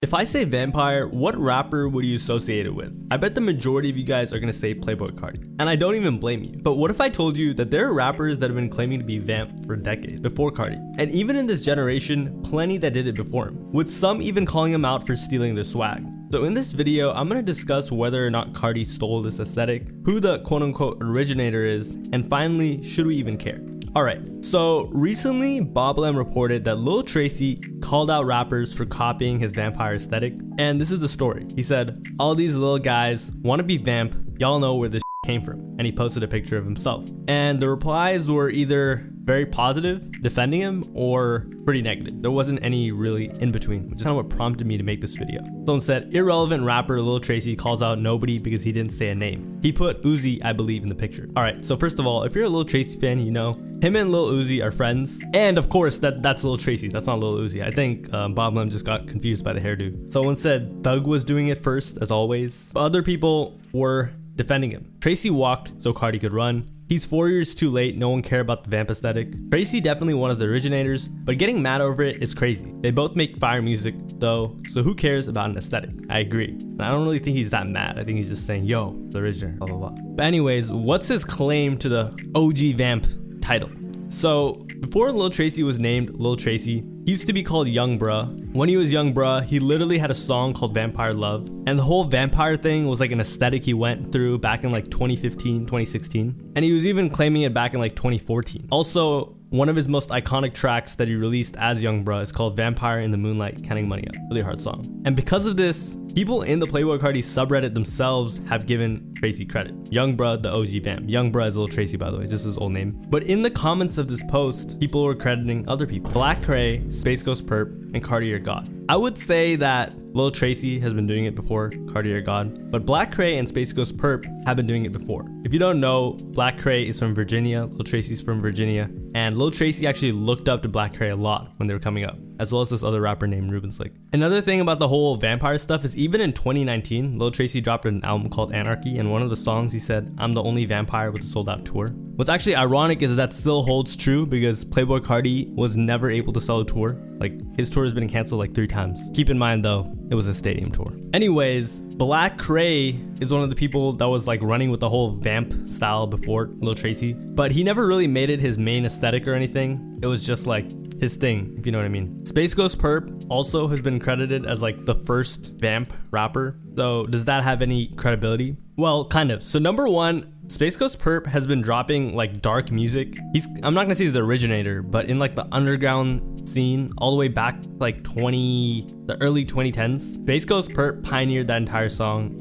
If I say vampire, what rapper would you associate it with? I bet the majority of you guys are gonna say Playboi Carti, and I don't even blame you. But what if I told you that there are rappers that have been claiming to be Vamp for decades before Carti? And even in this generation, plenty that did it before him, with some even calling him out for stealing their swag. So in this video, I'm gonna discuss whether or not Carti stole this aesthetic, who the quote-unquote originator is, and finally, should we even care? Alright, so recently Bob Lamb reported that Lil Tracy called out rappers for copying his vampire aesthetic, and this is the story. He said, "All these little guys want to be Vamp, y'all know where this came from," and he posted a picture of himself. And the replies were either very positive, defending him, or pretty negative. There wasn't any really in between, which is kind of what prompted me to make this video. Someone said, "Irrelevant rapper Lil Tracy calls out nobody because he didn't say a name. He put Uzi, I believe, in the picture." Alright, so first of all, if you're a Lil Tracy fan, you know him and Lil Uzi are friends. And of course, that's Lil Tracy. That's not Lil Uzi. I think Bob Lamb just got confused by the hairdo. Someone said Thug was doing it first, as always. But other people were defending him. Tracy walked so Carti could run. He's 4 years too late, no one cared about the Vamp aesthetic. Tracy definitely one of the originators, but getting mad over it is crazy. They both make fire music though, so who cares about an aesthetic? I agree. And I don't really think he's that mad. I think he's just saying, yo, the originator, blah, blah, blah. But anyways, what's his claim to the OG Vamp title? So before Lil Tracy was named Lil Tracy, he used to be called Young Bruh. When he was Young Bruh, he literally had a song called Vampire Love. And the whole vampire thing was like an aesthetic he went through back in like 2015, 2016. And he was even claiming it back in like 2014. Also, one of his most iconic tracks that he released as Young Bruh is called Vampire in the Moonlight, Counting Money Up. Really hard song. And because of this, people in the Playboi Carti subreddit themselves have given Tracy credit. Young Bruh, the OG Vamp. Young Bruh is Lil Tracy, by the way, just his old name. But in the comments of this post, people were crediting other people. Black Cray, Space Ghost Perp, and Carti or God. I would say that Lil Tracy has been doing it before, Carti or God, but Black Cray and Space Ghost Perp have been doing it before. If you don't know, Black Cray is from Virginia, Lil Tracy's from Virginia, and Lil Tracy actually looked up to Black Cray a lot when they were coming up, as well as this other rapper named Ruben Slick. Another thing about the whole vampire stuff is even in 2019, Lil Tracy dropped an album called Anarchy, and one of the songs he said, "I'm the only vampire with a sold out tour." What's actually ironic is that still holds true because Playboi Carti was never able to sell a tour. Like, his tour has been canceled like 3 times. Keep in mind though, it was a stadium tour. Anyways, Black Cray is one of the people that was like running with the whole Vamp style before Lil Tracy, but he never really made it his main aesthetic or anything. It was just like his thing, if you know what I mean. Space Ghost Perp also has been credited as like the first Vamp rapper. So does that have any credibility? Well, kind of. So number one, Space Ghost Perp has been dropping like dark music. I'm not gonna say he's the originator, but in like the underground scene all the way back like the early 2010s, Space Ghost Perp pioneered that entire sound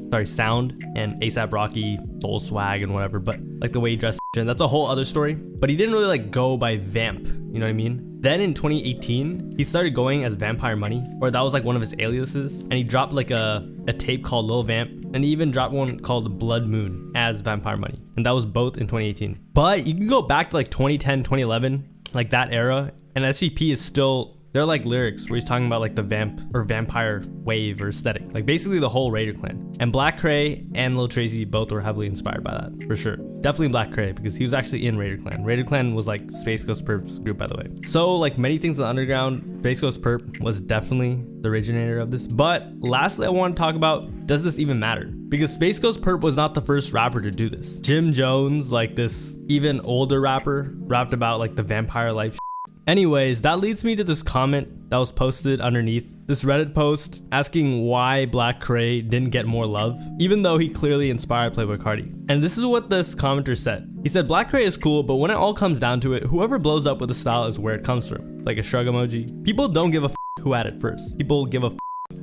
and ASAP Rocky, soul swag and whatever, but like the way he dressed, and that's a whole other story. But he didn't really like go by Vamp, you know what I mean? Then in 2018, he started going as Vampire Money, or that was like one of his aliases, and he dropped like a tape called Lil Vamp, and he even dropped one called Blood Moon as Vampire Money, and that was both in 2018. But you can go back to like 2010, 2011, like that era, and SCP is still, they're like lyrics where he's talking about like the Vamp or vampire wave or aesthetic, like basically the whole Raider clan. And Black Cray and Lil Tracy both were heavily inspired by that, for sure. Definitely Black Cray, because he was actually in Raider clan. Raider clan was like Space Ghost Perp's group, by the way. So like many things in the underground, Space Ghost Perp was definitely the originator of this. But lastly, I want to talk about, does this even matter? Because Space Ghost Perp was not the first rapper to do this. Jim Jones, like this even older rapper, rapped about like the vampire life. Anyways, that leads me to this comment that was posted underneath this Reddit post asking why Black Cray didn't get more love, even though he clearly inspired Playboi Carti. And this is what this commenter said. He said, "Black Cray is cool, but when it all comes down to it, whoever blows up with the style is where it comes from." Like a shrug emoji. People don't give a who had it first. People give a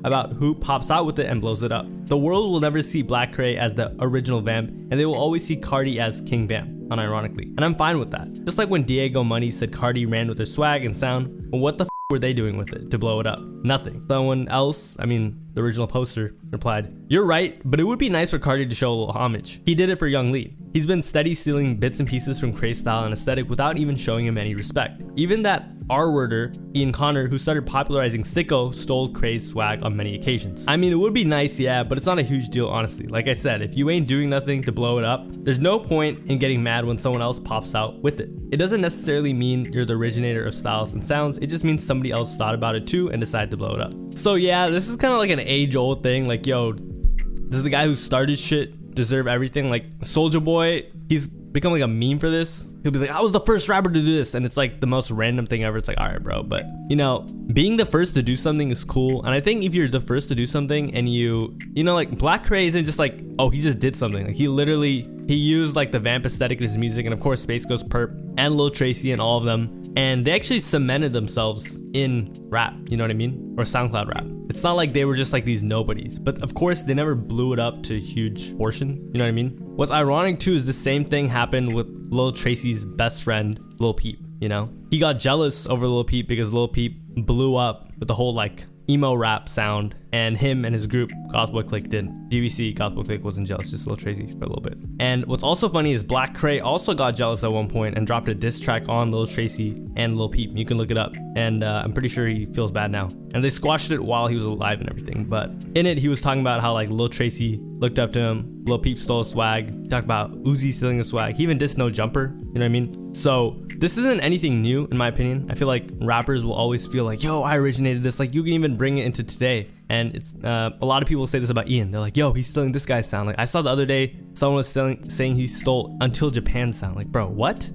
about who pops out with it and blows it up. The world will never see Black Cray as the original Vamp, and they will always see Carti as King Vamp, unironically. And I'm fine with that. Just like when Diego Money said Carti ran with their swag and sound, well, what the were they doing with it to blow it up? Nothing. Someone else, the original poster, replied, "You're right, but it would be nice for Carti to show a little homage. He did it for Young Lead. He's been steady stealing bits and pieces from Cray's style and aesthetic without even showing him any respect. Even that R-worder, Ian Connor, who started popularizing Sicko, stole Cray's swag on many occasions." It would be nice, yeah, but it's not a huge deal, honestly. Like I said, if you ain't doing nothing to blow it up, there's no point in getting mad when someone else pops out with it. It doesn't necessarily mean you're the originator of styles and sounds, it just means somebody else thought about it too and decided to blow it up. So yeah, this is kind of like an age-old thing. Like, yo, does the guy who started shit deserve everything? Like Soulja Boy, he's become like a meme for this. He'll be like, I was the first rapper to do this, and it's like the most random thing ever. It's like, all right, bro, but you know, being the first to do something is cool. And I think if you're the first to do something and you know, like Black Cray isn't just like, oh, he just did something. Like he used like the Vamp aesthetic in his music, and of course Space Ghost Perp and Lil Tracy and all of them. And they actually cemented themselves in rap, you know what I mean? Or SoundCloud rap. It's not like they were just like these nobodies, but of course they never blew it up to a huge portion, you know what I mean? What's ironic too is the same thing happened with Lil Tracy's best friend, Lil Peep, you know? He got jealous over Lil Peep because Lil Peep blew up with the whole like emo rap sound, and him and his group Gospel Clique didn't. GBC Gospel Clique wasn't jealous, just Lil Tracy for a little bit. And what's also funny is Black Cray also got jealous at one point and dropped a diss track on Lil Tracy and Lil Peep. You can look it up, and I'm pretty sure he feels bad now. And they squashed it while he was alive and everything, but in it he was talking about how like Lil Tracy looked up to him, Lil Peep stole his swag, he talked about Uzi stealing his swag, he even dissed No Jumper, you know what I mean? So this isn't anything new in my opinion. I feel like rappers will always feel like, yo, I originated this. Like you can even bring it into today. And it's a lot of people say this about Ian. They're like, yo, he's stealing this guy's sound. Like I saw the other day someone was saying he stole Until Japan's sound. Like, bro, what?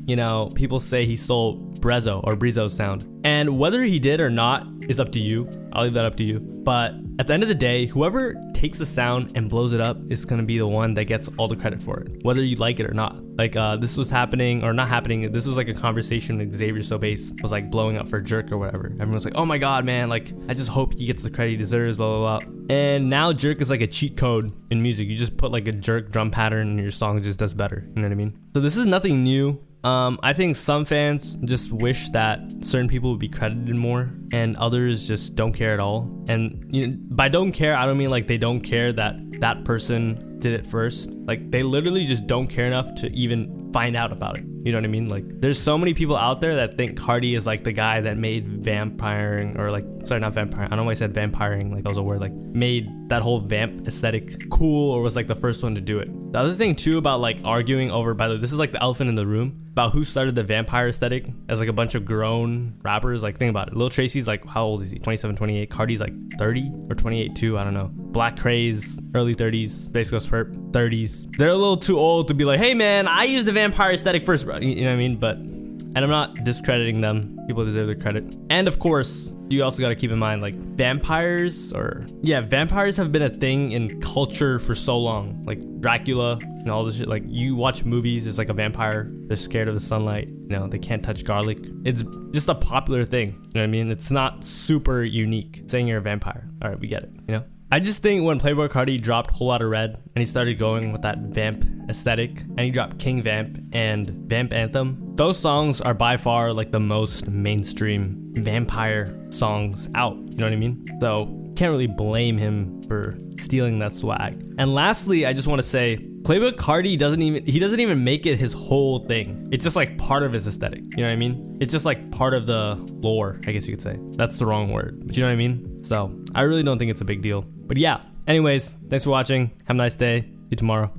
You know, people say he stole Brezo's sound. And whether he did or not is up to you. I'll leave that up to you. But at the end of the day, whoever takes the sound and blows it up is gonna be the one that gets all the credit for it, whether you like it or not. Like this was happening or not happening. This was like a conversation with Xavier Sobase was like blowing up for Jerk or whatever. Everyone's like, oh my god, man, like I just hope he gets the credit he deserves, blah blah blah. And now Jerk is like a cheat code in music. You just put like a Jerk drum pattern and your song just does better. You know what I mean? So this is nothing new. I think some fans just wish that certain people would be credited more and others just don't care at all. And you know, by don't care, I don't mean like they don't care that that person did it first. Like they literally just don't care enough to even find out about it. You know what I mean? Like there's so many people out there that think Carti is like the guy that made vampiring, or like, sorry, not vampire. I don't know why I said vampiring, like that was a word, like made that whole vamp aesthetic cool, or was like the first one to do it. The other thing too about like arguing over, by the way, this is like the elephant in the room, about who started the vampire aesthetic as like a bunch of grown rappers. Like think about it. Lil Tracy's like, how old is he? 27, 28. Carti's like 30 or 28 too. I don't know. Black Cray's early 30s. Space Ghost Perp 30s. They're a little too old to be like, hey man, I used the vampire aesthetic first, bro. You know what I mean? But, and I'm not discrediting them. People deserve their credit. And of course, you also got to keep in mind like vampires have been a thing in culture for so long. Like Dracula and all this shit. Like you watch movies, it's like a vampire. They're scared of the sunlight. You know, they can't touch garlic. It's just a popular thing. You know what I mean? It's not super unique saying you're a vampire. All right, we get it, you know? I just think when Playboi Carti dropped Whole Lotta Red and he started going with that vamp aesthetic, and he dropped King Vamp and Vamp Anthem, those songs are by far like the most mainstream vampire songs out. You know what I mean? So can't really blame him for stealing that swag. And lastly, I just want to say Playboi Carti doesn't even make it his whole thing. It's just like part of his aesthetic. You know what I mean? It's just like part of the lore, I guess you could say. That's the wrong word, but you know what I mean? So I really don't think it's a big deal. But yeah, anyways, thanks for watching. Have a nice day. See you tomorrow.